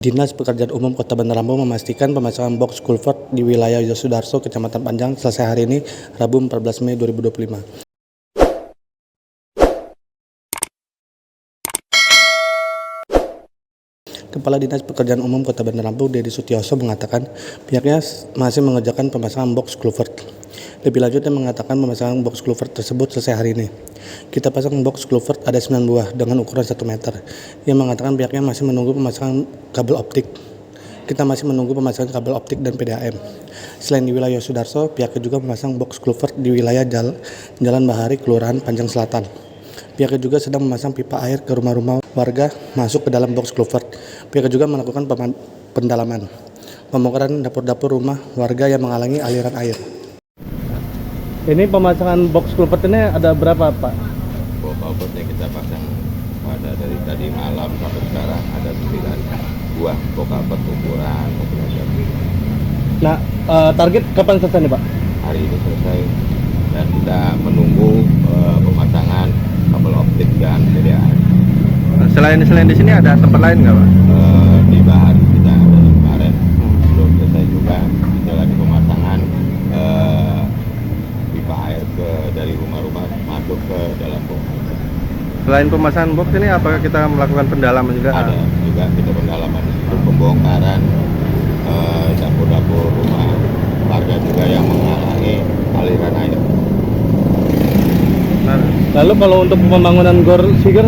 Dinas Pekerjaan Umum Kota Bandar Lampung memastikan pemasangan box culvert di wilayah Yosudarso, Kecamatan Panjang selesai hari ini, Rabu 14 Mei 2025. Kepala Dinas Pekerjaan Umum Kota Bandar Lampung, Dedi Sutioso, mengatakan pihaknya masih mengerjakan pemasangan box culvert. Lebih lanjut, dia mengatakan pemasangan box culvert tersebut selesai hari ini. Kita pasang box culvert ada 9 buah dengan ukuran 1 meter. Ia mengatakan pihaknya masih menunggu pemasangan kabel optik. Kita masih menunggu pemasangan kabel optik dan PDAM. Selain di wilayah Yosudarso, pihaknya juga memasang box culvert di wilayah Jalan Bahari, Kelurahan Panjang Selatan. Pihaknya juga sedang memasang pipa air ke rumah-rumah warga masuk ke dalam box culvert. Pihaknya juga melakukan pendalaman, pembongkaran dapur-dapur rumah warga yang menghalangi aliran air. Ini pemasangan box culvert ini ada berapa, Pak? Box culvertnya kita pasang pada dari tadi malam sampai sekarang ada 9 buah box culvert ukuran 1 meter. Nah, target kapan selesai nih, Pak? Hari ini selesai dan kita menunggu pemasangan kabel optik dan PDAM. Selain di sini ada tempat lain nggak, Pak? Di Bahari kita ada kemarin belum selesai juga. Kita lagi pemasangan pipa air dari rumah-rumah masuk ke dalam box. Selain pemasangan box ini, apakah kita melakukan pendalaman juga? Ada juga kita pendalaman untuk pembongkaran dapur-dapur rumah warga juga yang menghalangi aliran air. Lalu kalau untuk pembangunan gor Siger